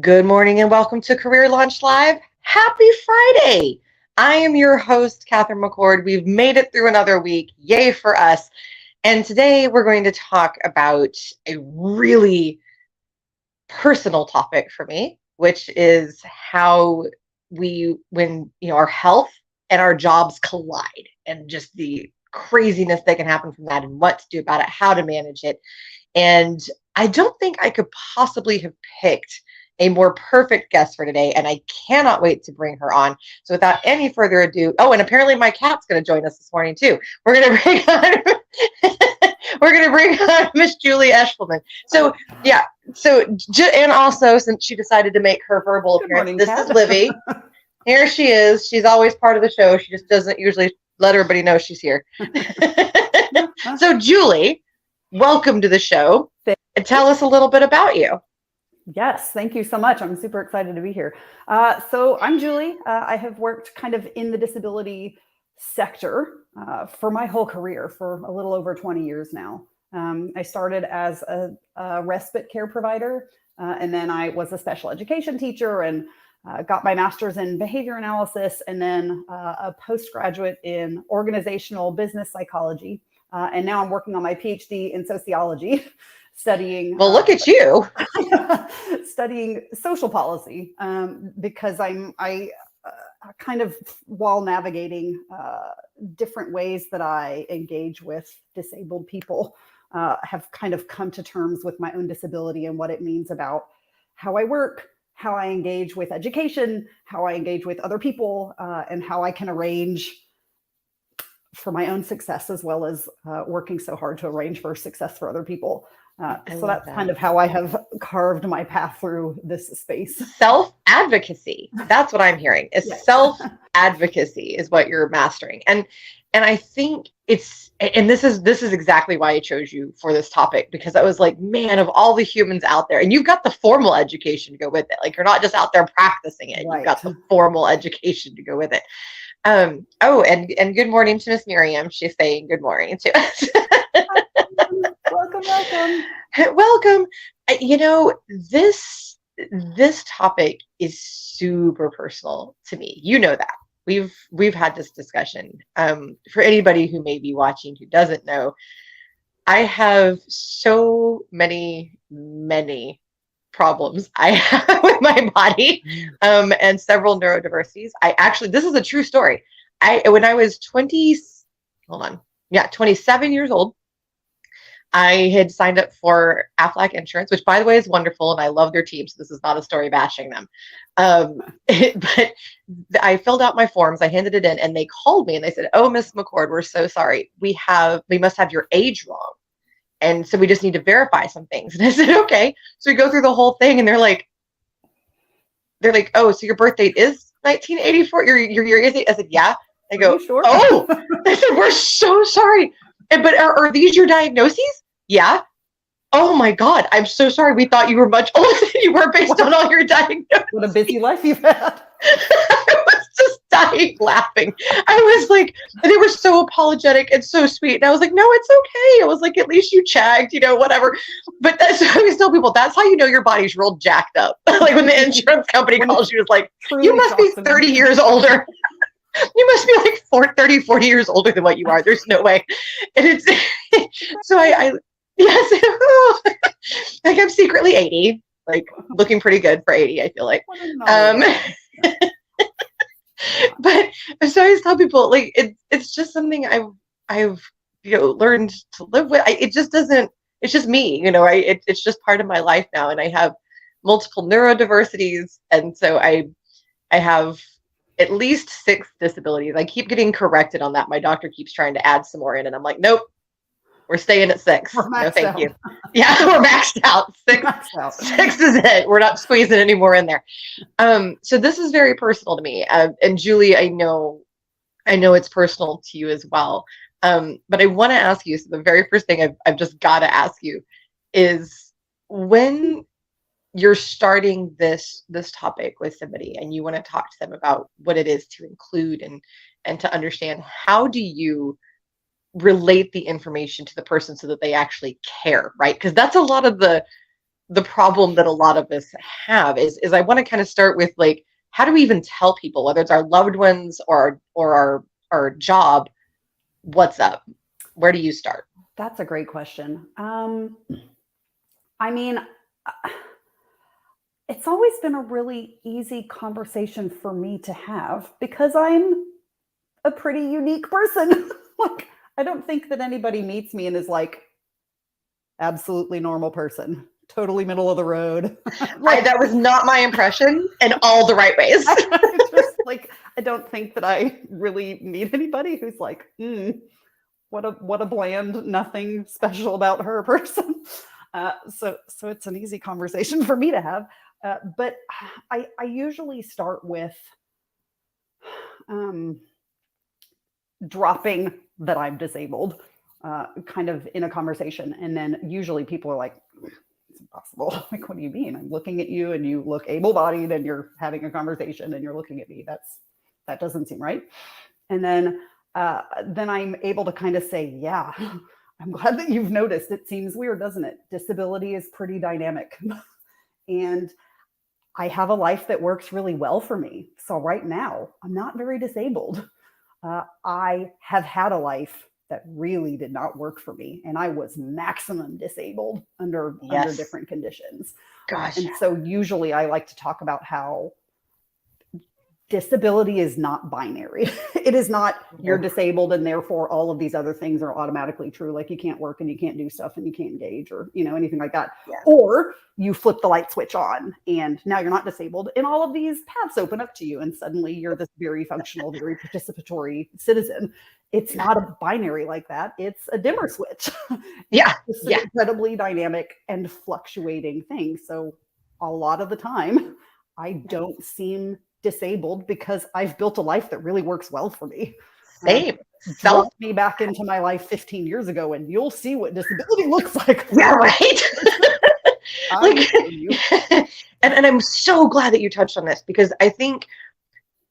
Good morning and welcome to Career Launch Live. Happy Friday! I am your host, Catherine McCord. We've made it through another week. Yay for us. And today we're going to talk about a really personal topic for me, which is how when our health and our jobs collide and just the craziness that can happen from that and what to do about it, how to manage it. And I don't think I could possibly have picked a more perfect guest for today, and I cannot wait to bring her on. So without any further ado, and apparently my cat's going to join us this morning too. We're going to bring on Miss Julie Eshleman. So yeah, and also since she decided to make her verbal appearance, this is Livy. Here she is. She's always part of the show. She just doesn't usually let everybody know she's here. So Julie, welcome to the show. And tell us a little bit about you. Yes, thank you so much. I'm super excited to be here. So I'm Julie. I have worked kind of in the disability sector for my whole career for a little over 20 years now. I started as a respite care provider, and then I was a special education teacher and got my master's in behavior analysis, and then a postgraduate in organizational business psychology. And now I'm working on my PhD in sociology. Studying. Well, look at you. Studying social policy because I kind of, while navigating different ways that I engage with disabled people, have kind of come to terms with my own disability and what it means about how I work, how I engage with education, how I engage with other people, and how I can arrange for my own success as well as working so hard to arrange for success for other people. So that's kind of how I have carved my path through this space. Self-advocacy. That's what I'm hearing. Yes. Self-advocacy is what you're mastering. And I think this is exactly why I chose you for this topic, because I was like, man, of all the humans out there, and you've got the formal education to go with it. Like, you're not just out there practicing it. Right. You've got the formal education to go with it. And good morning to Miss Miriam. She's saying good morning to us. Welcome. This topic is super personal to me. You know that. We've had this discussion. For anybody who may be watching who doesn't know, I have so many problems I have with my body, and several neurodiversities. This is a true story. When I was 27 years old, I had signed up for Aflac Insurance, which, by the way, is wonderful, and I love their team, so this is not a story bashing them. But I filled out my forms, I handed it in, and they called me, and they said, "Oh, Miss McCord, we're so sorry. We must have your age wrong, and so we just need to verify some things." And I said, "Okay." So we go through the whole thing, and they're like, "Oh, so your birth date is 1984? Your year is it?" I said, "Yeah." I go, "Sure?" "Oh," I said, "We're so sorry. But are these your diagnoses?" "Yeah." "Oh my God, I'm so sorry. We thought you were much older than you were based on all your diagnoses." What a busy life you've had. I was just dying laughing. I was like, they were so apologetic and so sweet. And I was like, "No, it's okay." I was like, "At least you checked, whatever." But that's I always tell people, that's how you know your body's real jacked up. Like when the insurance company calls you, it's like, "You must be 30 years older." You must be like 40 years older than what you are. There's no way. And it's so yes, like I'm secretly 80, like looking pretty good for 80, I feel like. But so I always tell people, like, it's just something I've learned to live with. It's just me, it's just part of my life now. And I have multiple neurodiversities, and so I have at least 6 disabilities. I keep getting corrected on that. My doctor keeps trying to add some more in, and I'm like, "Nope, we're staying at 6. No, thank you." Yeah, we're maxed out. 6 is it. We're not squeezing any more in there. So this is very personal to me. And Julie, I know it's personal to you as well. But I want to ask you, so the very first thing I've just got to ask you is, when you're starting this topic with somebody and you want to talk to them about what it is to include and to understand, how do you relate the information to the person so that they actually care, right? Because that's a lot of the the problem that a lot of us have is I want to kind of start with like, how do we even tell people, whether it's our loved ones or our job, what's up? Where do you start? That's a great question. I mean, it's always been a really easy conversation for me to have because I'm a pretty unique person. Like, I don't think that anybody meets me and is like, absolutely normal person, totally middle of the road. Like, That was not my impression in all the right ways. just like, I don't think that I really meet anybody who's like, what a bland, nothing special about her person. So it's an easy conversation for me to have. But I usually start with dropping that I'm disabled, kind of in a conversation. And then usually people are like, it's impossible. Like, what do you mean? I'm looking at you and you look able-bodied and you're having a conversation and you're looking at me. That doesn't seem right. And then I'm able to kind of say, yeah, I'm glad that you've noticed. It seems weird, doesn't it? Disability is pretty dynamic. And I have a life that works really well for me. So right now, I'm not very disabled. I have had a life that really did not work for me. And I was maximum disabled under different conditions. Gosh. And so usually I like to talk about how disability is not binary. It is not you're disabled and therefore all of these other things are automatically true. Like you can't work and you can't do stuff and you can't engage or, anything like that. Yeah. Or you flip the light switch on and now you're not disabled and all of these paths open up to you and suddenly you're this very functional, very participatory citizen. It's not a binary like that. It's a dimmer switch. Yeah. It's an incredibly dynamic and fluctuating thing. So a lot of the time I don't seem disabled because I've built a life that really works well for me. Same. Drop me back into my life 15 years ago and you'll see what disability looks like. Yeah, right. Like, and I'm so glad that you touched on this because I think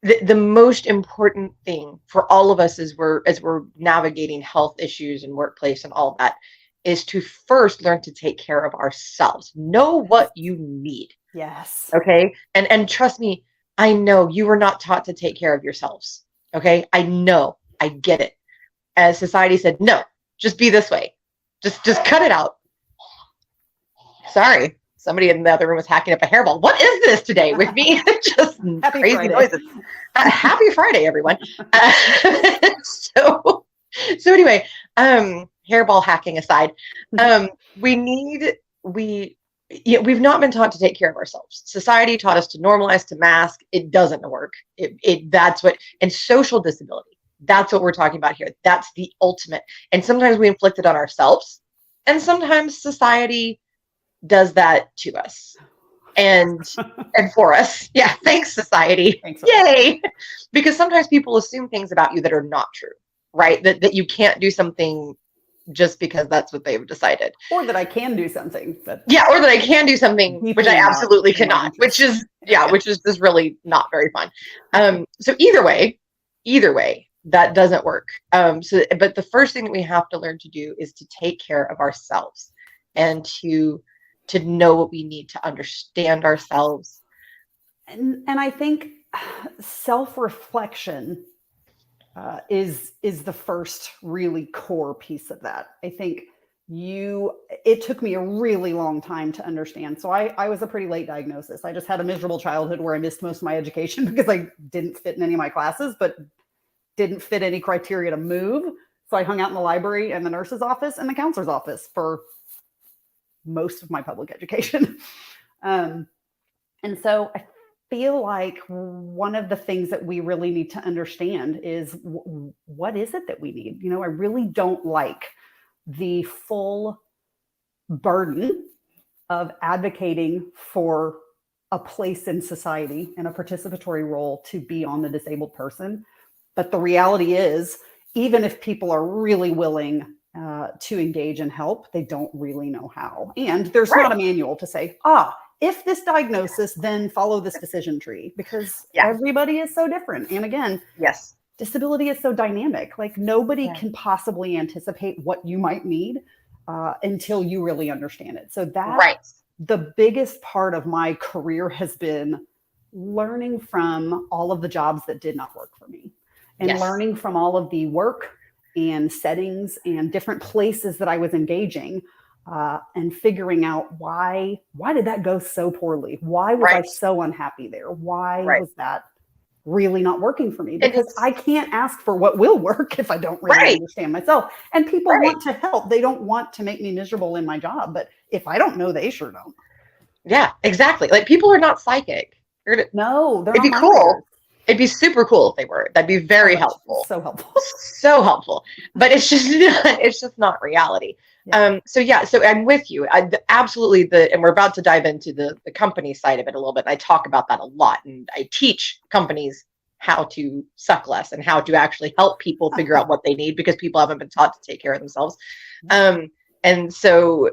the most important thing for all of us as we're navigating health issues and workplace and all that is to first learn to take care of ourselves. Know what you need. Yes. Okay. And trust me, I know you were not taught to take care of yourselves. Okay. I know. I get it. As society said, no, just be this way. Just cut it out. Sorry. Somebody in the other room was hacking up a hairball. What is this today with me? Just Happy crazy Friday. noises. Happy Friday, everyone. So anyway, hairball hacking aside, we've not been taught to take care of ourselves. Society taught us to normalize, to mask. It doesn't work. And social disability, that's what we're talking about here. That's the ultimate. And sometimes we inflict it on ourselves and sometimes society does that to us and for us. Yeah. Thanks, society. Thanks. Yay. Because sometimes people assume things about you that are not true, right? That you can't do something just because that's what they've decided. Or that I can do something. Or that I can do something, which I absolutely cannot, which is just really not very fun. So either way, that doesn't work. But the first thing that we have to learn to do is to take care of ourselves and to know what we need, to understand ourselves. And I think self-reflection is the first really core piece of that. I think it took me a really long time to understand. So I was a pretty late diagnosis. I just had a miserable childhood where I missed most of my education because I didn't fit in any of my classes, but didn't fit any criteria to move. So I hung out in the library and the nurse's office and the counselor's office for most of my public education. And so I feel like one of the things that we really need to understand is what is it that we need? I really don't like the full burden of advocating for a place in society and a participatory role to be on the disabled person. But the reality is, even if people are really willing to engage and help, they don't really know how. And there's not a manual to say, if this diagnosis, then follow this decision tree, because everybody is so different. And again, disability is so dynamic. Like nobody can possibly anticipate what you might need until you really understand it. So the biggest part of my career has been learning from all of the jobs that did not work for me, and Yes. learning from all of the work and settings and different places that I was engaging, and figuring out why did that go so poorly? Why was I Right. so unhappy there? Why Right. was that really not working for me? And Because it's I can't ask for what will work if I don't really right. understand myself. And people Right. want to help. They don't want to make me miserable in my job. But if I don't know, they sure don't. Yeah, exactly. Like people are not psychic. No, they're It'd not be mind cool. readers. It'd be super cool if they were. That'd be I very wish. helpful. So helpful. So helpful. But it's just not, it's just not reality. Yeah. So yeah, so I'm with you. Absolutely and we're about to dive into the company side of it a little bit. And I talk about that a lot. And I teach companies how to suck less and how to actually help people figure out what they need, because people haven't been taught to take care of themselves. And so,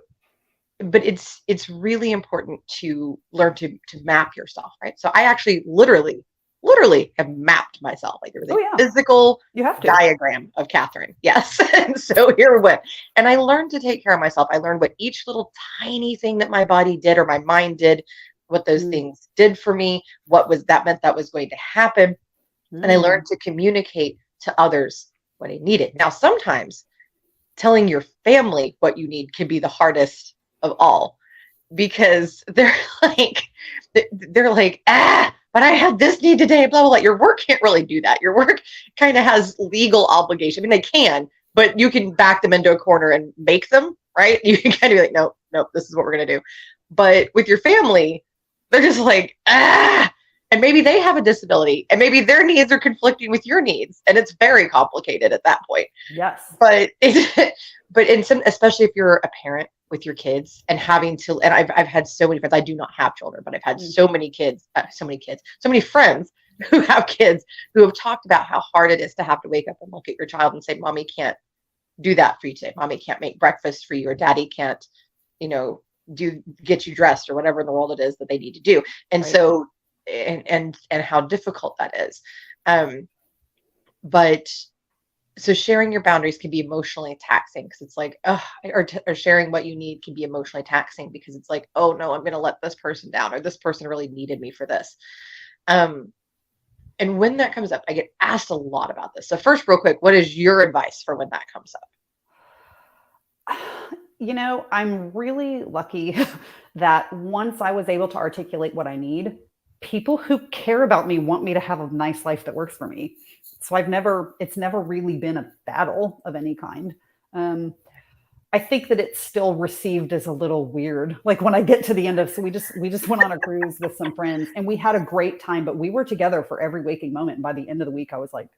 but it's really important to learn to map yourself, right? So I actually literally have mapped myself. Like there was a physical You have to. diagram of Catherine. Yes. And so here we went. And I learned to take care of myself. I learned what each little tiny thing that my body did or my mind did, what those things did for me, meant that was going to happen. And I learned to communicate to others what I needed. Now, sometimes telling your family what you need can be the hardest of all, because they're like, but I had this need today, blah, blah, blah. Your work can't really do that. Your work kind of has legal obligation. I mean, they can, but you can back them into a corner and make them, right? You can kind of be like, nope, this is what we're going to do. But with your family, they're just like, and maybe they have a disability and maybe their needs are conflicting with your needs. And it's very complicated at that point. Yes. But especially if you're a parent with your kids and having to, and I've had so many friends, I do not have children, but I've had so many friends who have kids who have talked about how hard it is to have to wake up and look at your child and say, Mommy can't do that for you today. Mommy can't make breakfast for you, or Daddy can't, get you dressed, or whatever in the world it is that they need to do. And so, and how difficult that is. But so sharing your boundaries can be emotionally taxing, because it's like, or sharing what you need can be emotionally taxing, because it's like, oh no, I'm going to let this person down, or this person really needed me for this. And when that comes up, I get asked a lot about this. So first, real quick, what is your advice for when that comes up? I'm really lucky that once I was able to articulate what I need, people who care about me want me to have a nice life that works for me. So it's never really been a battle of any kind. I think that it's still received as a little weird. Like when I get to the end so we just went on a cruise with some friends and we had a great time, but we were together for every waking moment. And by the end of the week, I was like,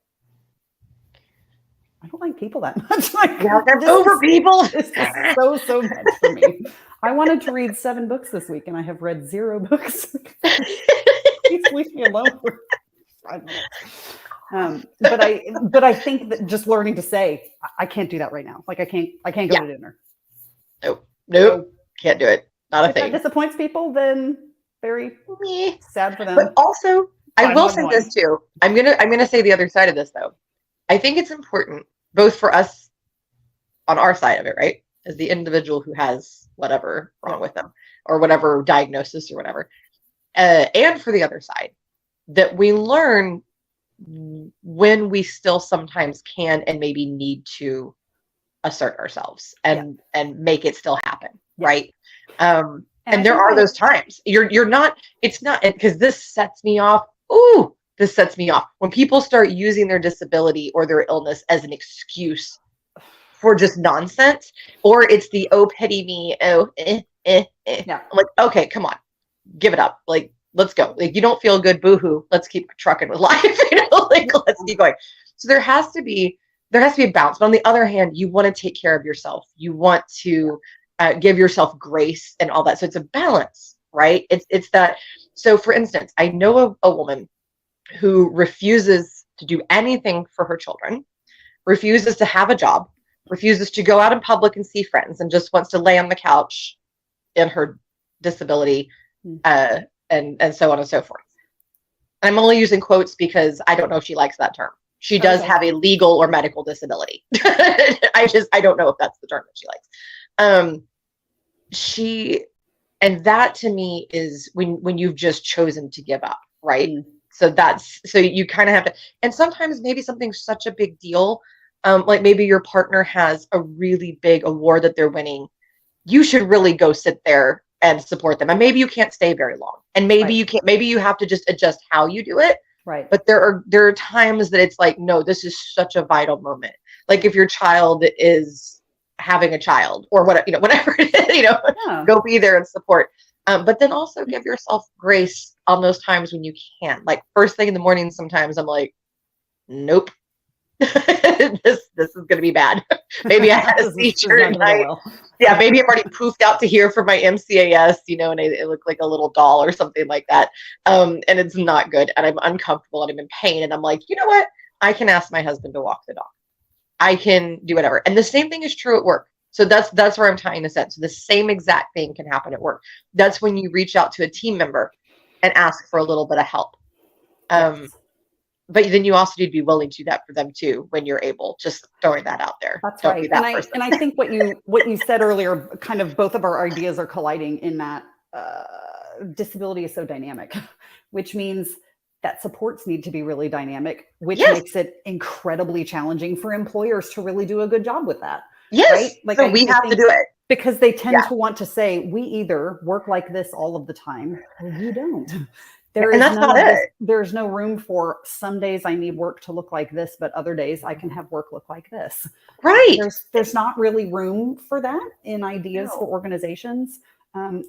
I don't like people that much. Like, they're over people. This is so much for me. I wanted to read 7 books this week, and I have read 0 books. Please leave me alone for 5 minutes. But I think that just learning to say, I can't do that right now. Like I can't go to dinner. Nope. So, can't do it. Not a thing. If that disappoints people, then very sad for them. But also, I will say this too. I'm gonna say the other side of this though. I think it's important both for us on our side of it, right? As the individual who has whatever wrong with them or whatever diagnosis or whatever, and for the other side, that we learn when we still sometimes can and maybe need to assert ourselves and make it still happen, right? And there are those times you're not, it's not, because this sets me off. This sets me off when people start using their disability or their illness as an excuse for just nonsense, or it's the pity me, I'm like, okay, come on, give it up, like let's go. Like you don't feel good, boohoo, let's keep trucking with life, let's keep going. So there has to be a balance. But on the other hand, you want to take care of yourself, you want to give yourself grace and all that. So it's a balance, right? It's that. So for instance, I know a woman who refuses to do anything for her children, refuses to have a job, refuses to go out in public and see friends, and just wants to lay on the couch in her disability, and so on and so forth. I'm only using quotes because I don't know if she likes that term. She does have a legal or medical disability. I don't know if that's the term that she likes. And that to me is when you've just chosen to give up, right? Mm. So you kind of have to, and sometimes maybe something's such a big deal, like maybe your partner has a really big award that they're winning. You should really go sit there and support them. And maybe you can't stay very long. And maybe Right. you can't, maybe you have to just adjust how you do it. Right. But there are times that it's like, no, this is such a vital moment. Like if your child is having a child or whatever, whatever it is, Yeah. go be there and support. But then also give yourself grace on those times when you can't. Like first thing in the morning, sometimes I'm like, nope, this is going to be bad. Maybe I had a seizure at night. Well. Yeah, maybe I'm already poofed out to here for my MCAS, and it looked like a little doll or something like that. And it's not good. And I'm uncomfortable and I'm in pain. And I'm like, you know what? I can ask my husband to walk the dog. I can do whatever. And the same thing is true at work. So that's where I'm tying this in. So the same exact thing can happen at work. That's when you reach out to a team member and ask for a little bit of help. Yes. But then you also need to be willing to do that for them too when you're able. Just throwing that out there. That's Don't right. be that person. And I think what you said earlier, kind of both of our ideas are colliding in that disability is so dynamic, which means that supports need to be really dynamic, which makes it incredibly challenging for employers to really do a good job with that. Yes. Right? Like so we have to do it. Because they tend to want to say, we either work like this all of the time or you don't. And that's not it. There's no room for some days I need work to look like this, but other days I can have work look like this. Right. There's not really room for that in ideas for organizations. And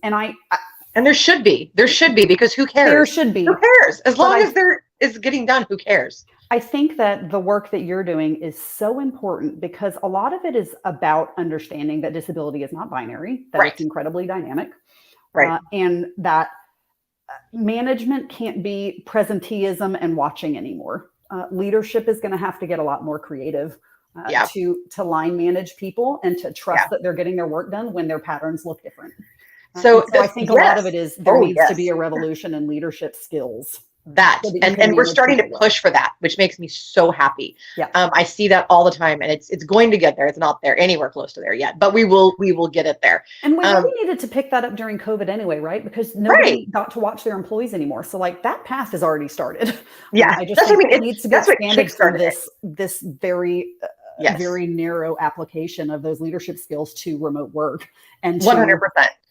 there should be because who cares? There should be. Who cares? As long as there is getting done, who cares? I think that the work that you're doing is so important because a lot of it is about understanding that disability is not binary, that it's incredibly dynamic, and that management can't be presenteeism and watching anymore. Leadership is going to have to get a lot more creative to line manage people and to trust that they're getting their work done when their patterns look different. So I think a lot of it is there needs to be a revolution in leadership skills. And we're starting to push for that, which makes me so happy. Yeah. I see that all the time, and it's going to get there. It's not there anywhere close to there yet, but we will get it there. And we really needed to pick that up during COVID anyway, right? Because nobody got to watch their employees anymore. So like that path has already started. Yeah, I just think it needs to be expanded from this very very narrow application of those leadership skills to remote work and 100%.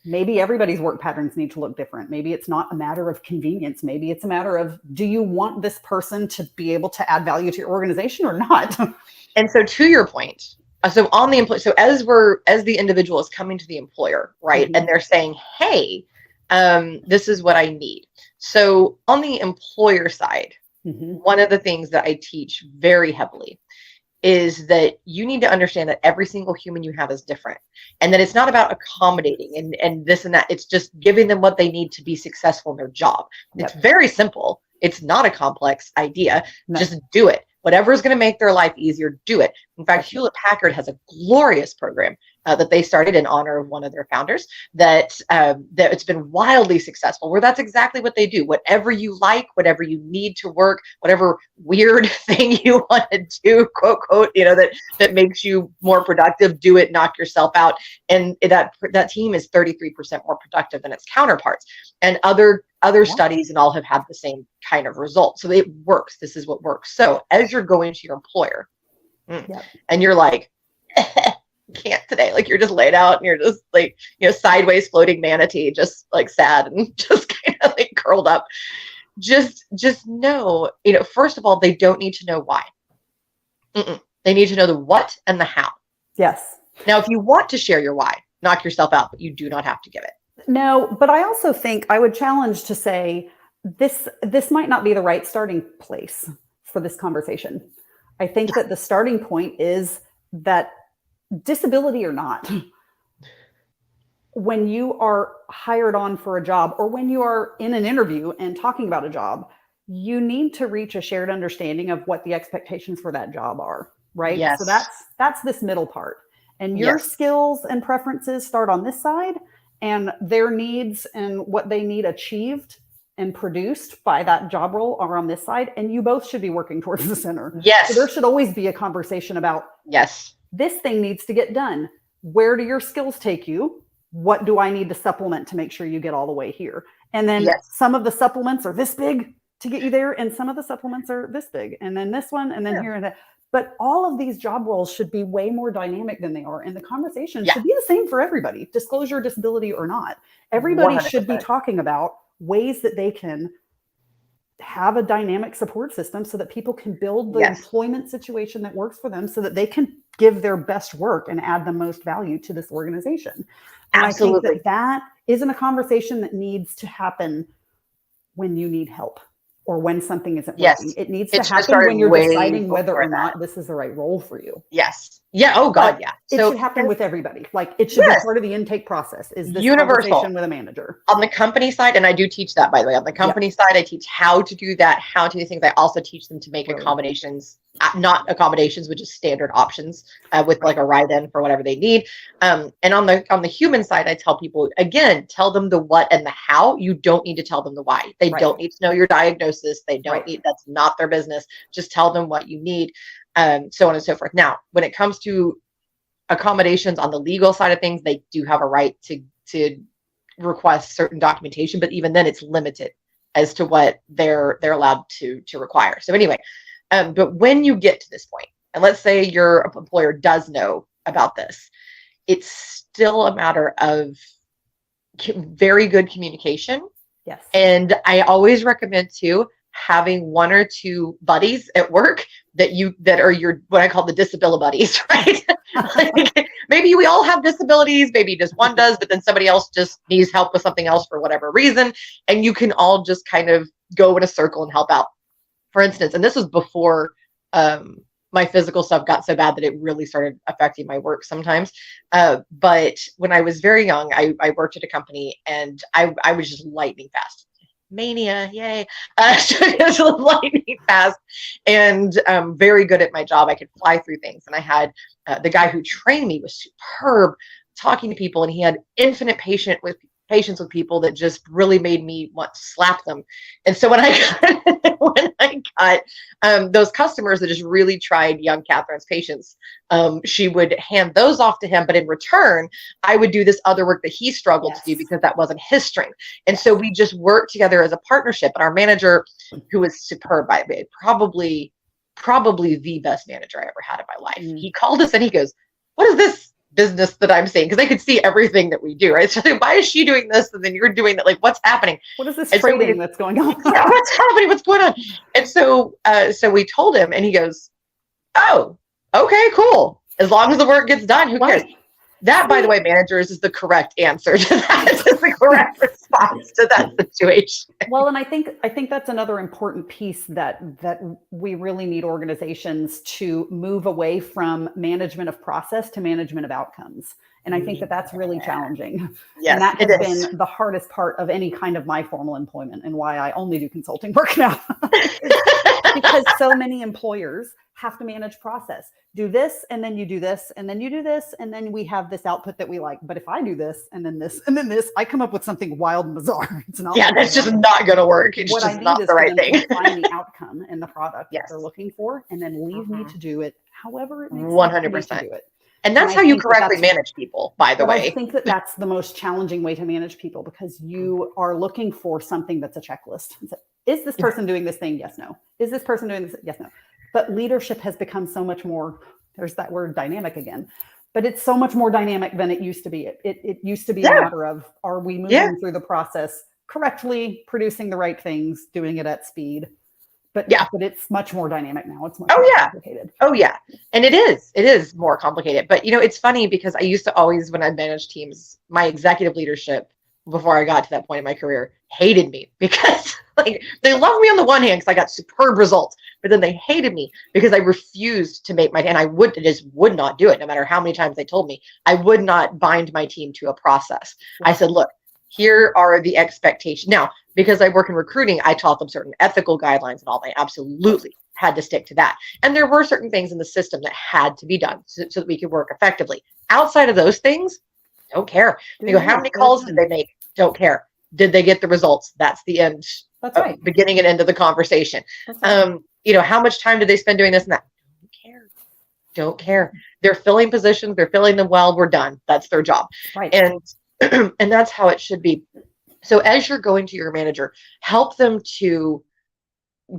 Maybe everybody's work patterns need to look different. Maybe it's not a matter of convenience. Maybe it's a matter of, do you want this person to be able to add value to your organization or not? And so to your point, so on the employee, so as the individual is coming to the employer, right? And they're saying, hey, this is what I need. So on the employer side, one of the things that I teach very heavily is that you need to understand that every single human you have is different, and that it's not about accommodating and this and that. It's just giving them what they need to be successful in their job. It's very simple. It's not a complex idea. Just do it. Whatever is going to make their life easier, do it. In fact, Hewlett Packard has a glorious program that they started in honor of one of their founders that it's been wildly successful, where that's exactly what they do. Whatever you like, whatever you need to work, whatever weird thing you want to do, quote, quote, that makes you more productive, do it, knock yourself out. And that team is 33% more productive than its counterparts. And other studies and all have had the same kind of result. So it works. This is what works. So as you're going to your employer and you're like, can't today, like you're just laid out and you're just like, sideways floating manatee, just like sad and just kind of like curled up. Just know, first of all, they don't need to know why. They need to know the what and the how. Yes. Now, if you want to share your why, knock yourself out, but you do not have to give it. No, but I also think I would challenge to say this might not be the right starting place for this conversation. I think that the starting point is that disability or not, when you are hired on for a job or when you are in an interview and talking about a job, you need to reach a shared understanding of what the expectations for that job are, right? Yes. So that's this middle part. And your skills and preferences start on this side, and their needs and what they need achieved and produced by that job role are on this side, and you both should be working towards the center. Yes. So there should always be a conversation about, this thing needs to get done. Where do your skills take you? what do I need to supplement to make sure you get all the way here? And then Yes. some of the supplements are this big to get you there, and some of the supplements are this big, and then this one, and then here and that. But all of these job roles should be way more dynamic than they are. And the conversation should be the same for everybody, disclosure, disability or not. Everybody 100%. should be talking about ways that they can have a dynamic support system so that people can build the employment situation that works for them so that they can give their best work and add the most value to this organization. And Absolutely. I think that isn't a conversation that needs to happen when you need help or when something isn't working. It needs to happen when you're deciding whether or not this is the right role for you. Yes. Yeah. Oh God. Yeah. It should happen with everybody. Like it should be part of the intake process. Is this conversation with a manager on the company side? And I do teach that, by the way, on the company side, I teach how to do that, how to do things. I also teach them to make accommodations, not accommodations, which is standard options with like a ride-in for whatever they need. And on the human side, I tell people, again, tell them the what and the how. You don't need to tell them the why. They don't need to know your diagnosis. They don't need, that's not their business. Just tell them what you need. So on and so forth. Now, when it comes to accommodations on the legal side of things, they do have a right to request certain documentation, but even then it's limited as to what they're allowed to require. So anyway, but when you get to this point, and let's say your employer does know about this, it's still a matter of very good communication. Yes. And I always recommend too, having one or two buddies at work that are your, what I call the disability buddies, right? Like, maybe we all have disabilities, maybe just one does, but then somebody else just needs help with something else for whatever reason. And you can all just kind of go in a circle and help out. For instance, and this was before my physical stuff got so bad that it really started affecting my work sometimes. But when I was very young, I worked at a company and I was just lightning fast. Mania, yay. Just lightning fast and very good at my job. I could fly through things. And I had the guy who trained me was superb talking to people, and he had infinite patience with people that just really made me want to slap them. And so when I got those customers that just really tried young Catherine's patience, she would hand those off to him. But in return, I would do this other work that he struggled to do because that wasn't his strength. And so we just worked together as a partnership. And our manager, who was superb, by the way, probably the best manager I ever had in my life. He called us and he goes, "What is this business that I'm seeing?" Because I could see everything that we do, right? So why is she doing this and then you're doing that? Like, what's happening? What is this trading that's going on? Yeah, what's happening? What's going on? And so we told him, and he goes, "Oh, okay, cool. As long as the work gets done, who cares?" That, by the way, managers, is the correct answer to that. It's the correct response to that situation. Well, and I think that's another important piece that we really need organizations to move away from management of process to management of outcomes. And I think that's really challenging. Yes, and that has been the hardest part of any kind of my formal employment, and why I only do consulting work now. Because so many employers have to manage process. Do this, and then you do this, and then you do this, and then we have this output that we like. But if I do this, and then this, and then this, I come up with something wild and bizarre. It's not. Yeah, that's just not going to work. It's just not the right thing. Find the outcome and the product that they're looking for, and then leave me to do it however it makes 100%. sense to do it. And that's how you correctly manage people, by the way. I think that's the most challenging way to manage people, because you are looking for something that's a checklist. Is this person doing this thing? Yes, no. Is this person doing this? Yes, no. But leadership has become so much more, there's that word dynamic again, but it's so much more dynamic than it used to be. It used to be a matter of, are we moving through the process correctly, producing the right things, doing it at speed? But it's much more dynamic now. It's much more complicated. Oh yeah. And it is more complicated. But it's funny because I used to always, when I managed teams, my executive leadership, before I got to that point in my career, hated me because like they loved me on the one hand because I got superb results, but then they hated me because I refused to make and I just would not do it. No matter how many times they told me, I would not bind my team to a process. I said, look, here are the expectations. Now, because I work in recruiting, I taught them certain ethical guidelines and all. They absolutely had to stick to that. And there were certain things in the system that had to be done so that we could work effectively. Outside of those things, don't care. They go, how many calls did they make? Don't care. Did they get the results? That's the end. That's right. Beginning and end of the conversation. Right. How much time did they spend doing this and that? Don't care. They're filling positions. They're filling them well. We're done. That's their job. Right. And And that's how it should be. So as you're going to your manager, help them to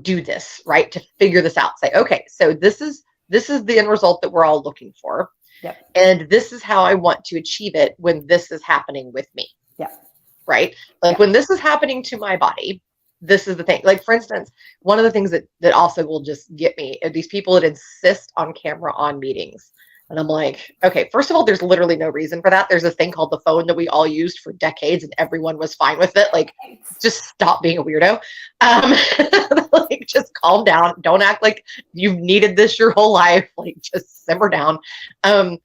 do this, right? To figure this out. Say, okay, so this is the end result that we're all looking for. Yep. And this is how I want to achieve it when this is happening with me. Yep. Right? Like when this is happening to my body, this is the thing. Like for instance, one of the things that also will just get me are these people that insist on camera on meetings. And I'm like, okay, first of all, there's literally no reason for that. There's a thing called the phone that we all used for decades and everyone was fine with it. Like, just stop being a weirdo. Like, just calm down. Don't act like you've needed this your whole life. Like, just simmer down. And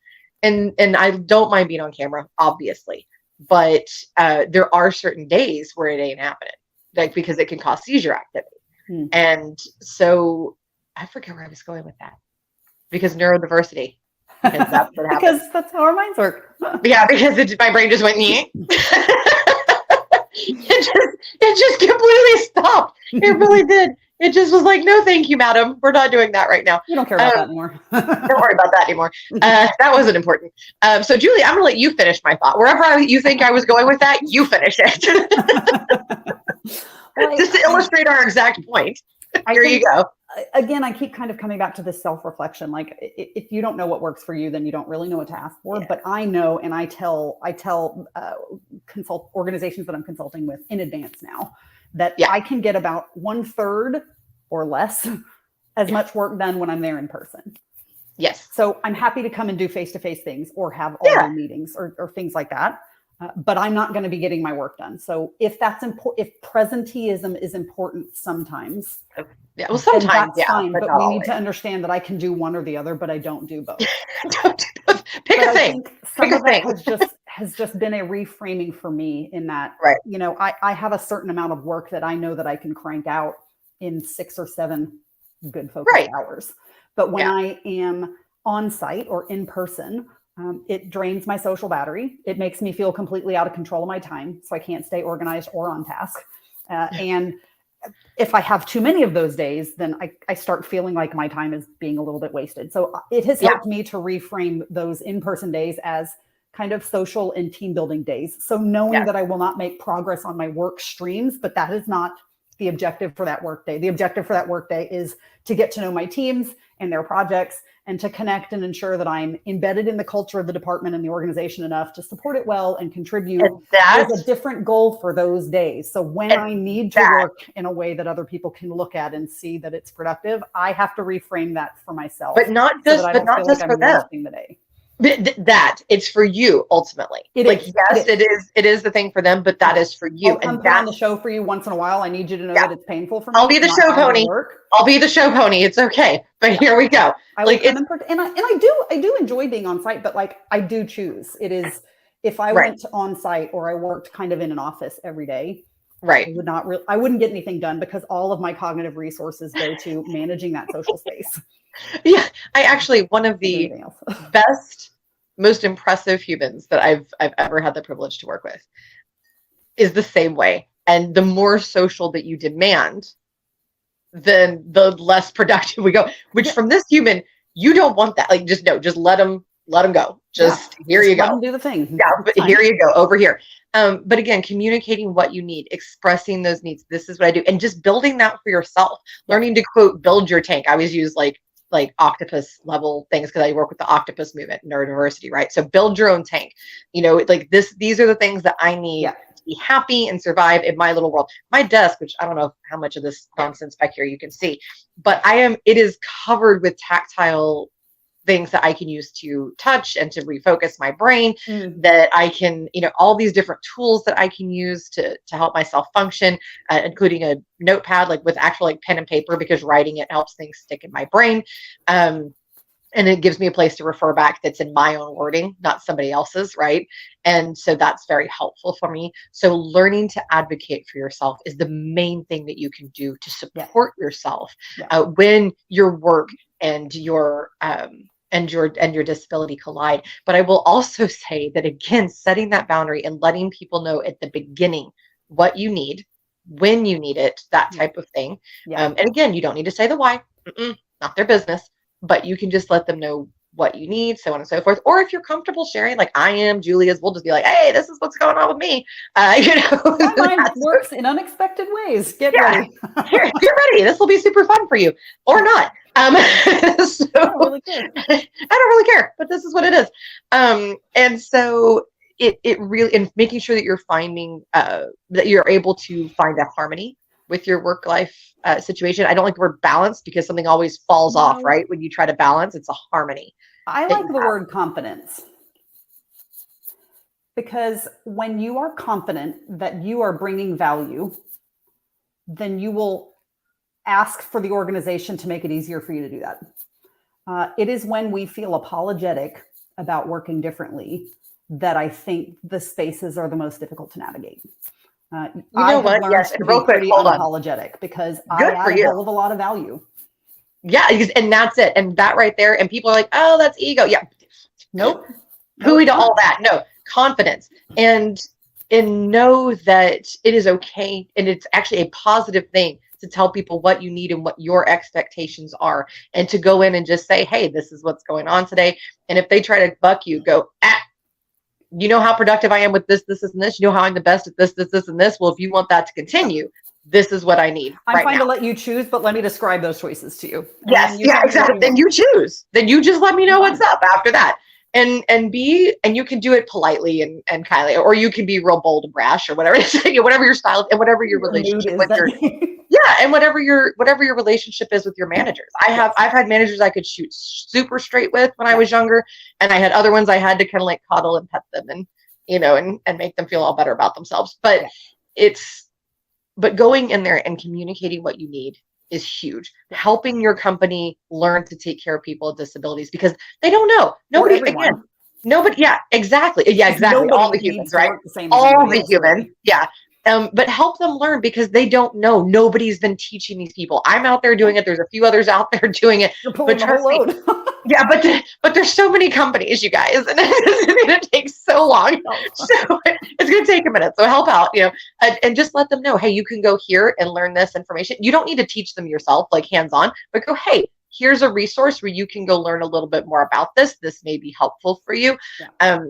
I don't mind being on camera, obviously. But there are certain days where it ain't happening, like because it can cause seizure activity. And so I forget where I was going with that. Because neurodiversity. And that's what happens. Because that's how our minds work. Yeah, because my brain just went, it just completely stopped. It really did. It just was like, no, thank you, madam. We're not doing that right now. You don't care about that anymore. Don't worry about that anymore. That wasn't important. So, Julie, I'm going to let you finish my thought. Wherever you think I was going with that, you finish it. Just to illustrate our exact point. Here you go. Again, I keep kind of coming back to this self-reflection. Like if you don't know what works for you, then you don't really know what to ask for. Yeah. But I know, and I tell consult organizations that I'm consulting with in advance now that I can get about 1/3 or less as much work done when I'm there in person. Yes. So I'm happy to come and do face-to-face things or have audio meetings or things like that. But I'm not going to be getting my work done. So if that's important, if presenteeism is important sometimes, well, sometimes, fine, but we need to understand that I can do one or the other, but I don't do both. Pick a thing. Some of that has just been a reframing for me in that, you know, I have a certain amount of work that I know that I can crank out in 6 or 7 good focused hours. But when I am on site or in person, it drains my social battery. It makes me feel completely out of control of my time. So I can't stay organized or on task. And if I have too many of those days, then I start feeling like my time is being a little bit wasted. So it has helped me to reframe those in-person days as kind of social and team building days. So knowing that I will not make progress on my work streams, but that is not the objective for that work day. The objective for that work day is to get to know my teams and their projects and to connect and ensure that I'm embedded in the culture of the department and the organization enough to support it well and contribute. And there's a different goal for those days. So when I need to work in a way that other people can look at and see that it's productive, I have to reframe that for myself. But not just, so not just for them. The day. That it's for you ultimately. It is the thing for them, but that is for you. I'll come on the show for you once in a while. I need you to know that it's painful for me. I'll be the show pony. I'll be the show pony. It's okay. But here we go. I do enjoy being on site, but like I do choose. It is if I went on site or I worked kind of in an office every day. Right. I wouldn't get anything done because all of my cognitive resources go to managing that social space. Yeah, I actually, one of the best, most impressive humans that I've ever had the privilege to work with is the same way. And the more social that you demand, then the less productive we go, which from this human, you don't want that. Like, just let them go. Here you go. Let them do the thing. Yeah, but here you go, over here. But again, communicating what you need, expressing those needs. This is what I do. And just building that for yourself, learning to quote, build your tank. I always use like octopus level things because I work with the octopus movement, neurodiversity, right? So build your own tank, you know, like these are the things that I need to be happy and survive in my little world. My desk, which I don't know how much of this nonsense back here you can see, but it is covered with tactile things that I can use to touch and to refocus my brain, that I can, you know, all these different tools that I can use to help myself function, including a notepad, like with actual like pen and paper, because writing it helps things stick in my brain. And it gives me a place to refer back that's in my own wording, not somebody else's, right? And so that's very helpful for me. So learning to advocate for yourself is the main thing that you can do to support yourself when your work and your disability collide. But I will also say that, again, setting that boundary and letting people know at the beginning what you need, when you need it, that type of thing. And again, you don't need to say the why, not their business, but you can just let them know what you need, so on and so forth. Or if you're comfortable sharing, like I am, Julia's, we'll just be like, hey, this is what's going on with me. My mind works in unexpected ways. Get ready. Get ready. This will be super fun for you, or not. So I don't really care. I don't really care, but this is what it is. And so it really, and making sure that you're finding that you're able to find a harmony with your work life situation. I don't like the word balance because something always falls off, right? When you try to balance, it's a harmony. I like the word confidence, because when you are confident that you are bringing value, then you will ask for the organization to make it easier for you to do that. It is when we feel apologetic about working differently that I think the spaces are the most difficult to navigate. You know what? Yes, and real quick, hold on. Unapologetic, because I add a hell of a lot of value. Yeah, and that's it. And that right there, and people are like, oh, that's ego. Yeah. Nope. Hooey to all that. No, confidence. And know that it is okay. And it's actually a positive thing to tell people what you need and what your expectations are. And to go in and just say, hey, this is what's going on today. And if they try to buck you, go, you know how productive I am with this, and this. You know how I'm the best at this, and this. Well, if you want that to continue, this is what I need. I'm fine to let you choose, but let me describe those choices to you. Yes, yeah, exactly. Then you choose. Then you just let me know what's up after that. And you can do it politely and kindly, or you can be real bold and brash, or whatever whatever your style and whatever your relationship with your and whatever your relationship is with your managers. I've had managers I could shoot super straight with when I was younger, and I had other ones I had to kind of like coddle and pet them and and make them feel all better about themselves. But but going in there and communicating what you need is huge. Helping your company learn to take care of people with disabilities, because they don't know. Nobody. Yeah, exactly. Yeah, exactly. All the humans, right? All the humans. Yeah. But help them learn, because they don't know. Nobody's been teaching these people. I'm out there doing it. There's a few others out there doing it. But trust me, yeah, but there's so many companies, you guys, and it's going to take so long. So it's going to take a minute. So help out, and just let them know, hey, you can go here and learn this information. You don't need to teach them yourself, like hands-on, but go, hey, here's a resource where you can go learn a little bit more about this. This may be helpful for you. Yeah.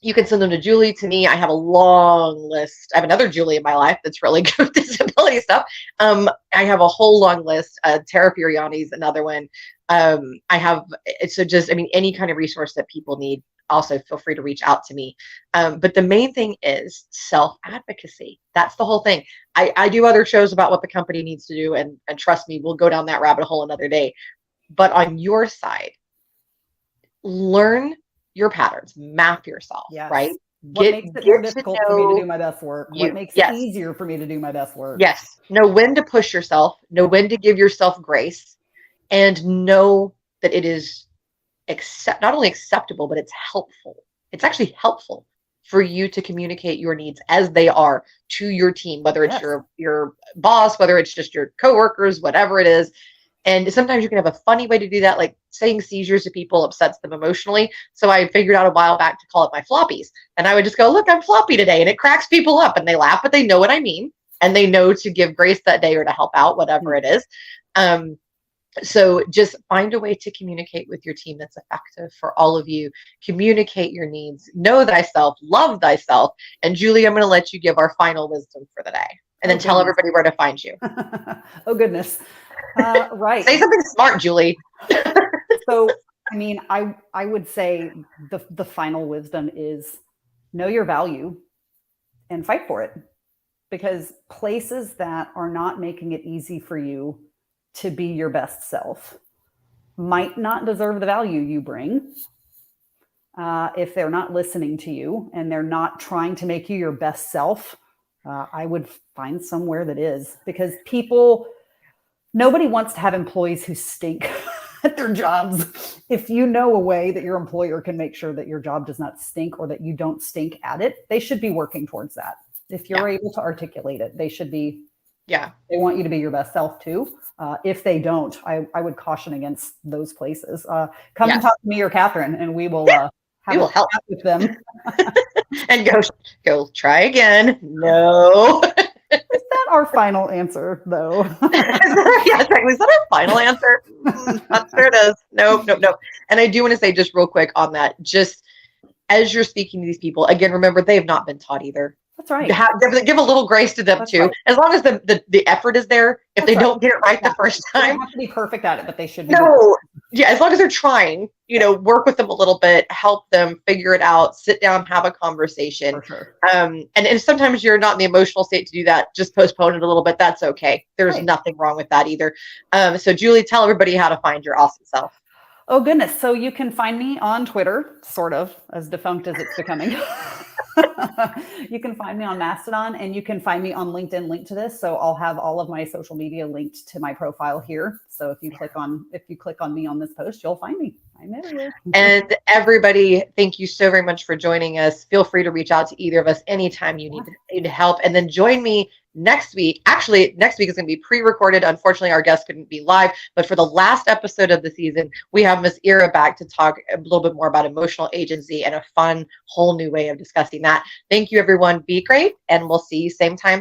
You can send them to Julie, to me. I have a long list. I have another Julie in my life that's really good with disability stuff. I have a whole long list. Tara Furiani is another one. Any kind of resource that people need, also feel free to reach out to me. But the main thing is self-advocacy. That's the whole thing. I do other shows about what the company needs to do, and trust me, we'll go down that rabbit hole another day. But on your side, learn your patterns, map yourself, right? What makes it more difficult for me to do my best work? What makes it easier for me to do my best work? Yes. Know when to push yourself, know when to give yourself grace, and know that it is not only acceptable, but it's helpful. It's actually helpful for you to communicate your needs as they are to your team, whether it's your boss, whether it's just your coworkers, whatever it is. And sometimes you can have a funny way to do that, like saying seizures to people upsets them emotionally. So I figured out a while back to call it my floppies. And I would just go, look, I'm floppy today. And it cracks people up, and they laugh, but they know what I mean. And they know to give grace that day or to help out, whatever it is. So just find a way to communicate with your team that's effective for all of you. Communicate your needs, know thyself, love thyself. And Julie, I'm going to let you give our final wisdom for the day, and then tell everybody where to find you. Oh, goodness. Right. Say something smart, Julie. So, I would say the final wisdom is know your value and fight for it, because places that are not making it easy for you to be your best self might not deserve the value you bring. If they're not listening to you and they're not trying to make you your best self, I would find somewhere that is, because nobody wants to have employees who stink at their jobs. If you know a way that your employer can make sure that your job does not stink, or that you don't stink at it, they should be working towards that. If you're able to articulate it, they should be. Yeah. They want you to be your best self too. If they don't, I would caution against those places. Come and talk to me or Catherine, and we will help with them. And go try again. No. Is that that our final answer, though? Yeah, exactly. Is that our final answer? Not sure it is. Nope, nope, nope. And I do want to say just real quick on that, just as you're speaking to these people, again, remember they have not been taught either. That's right. Give a little grace to them too. Right. As long as the effort is there. If they don't get it right the first time, they don't have to be perfect at it, but they should be. Yeah, as long as they're trying, work with them a little bit, help them figure it out, sit down, have a conversation. For sure. And sometimes you're not in the emotional state to do that. Just postpone it a little bit. That's okay. There's nothing wrong with that either. So Julie, tell everybody how to find your awesome self. Oh, goodness. So you can find me on Twitter, sort of, as defunct as it's becoming. You can find me on Mastodon, and you can find me on LinkedIn linked to this. So I'll have all of my social media linked to my profile here. So if you click on me on this post, you'll find me. I'm everywhere. And everybody, thank you so very much for joining us. Feel free to reach out to either of us anytime you need help. And then join me next week. Actually, next week is going to be pre-recorded. Unfortunately, our guest couldn't be live, but for the last episode of the season, we have Miss Ira back to talk a little bit more about emotional agency and a fun, whole new way of discussing that. Thank you, everyone. Be great, and we'll see you same time.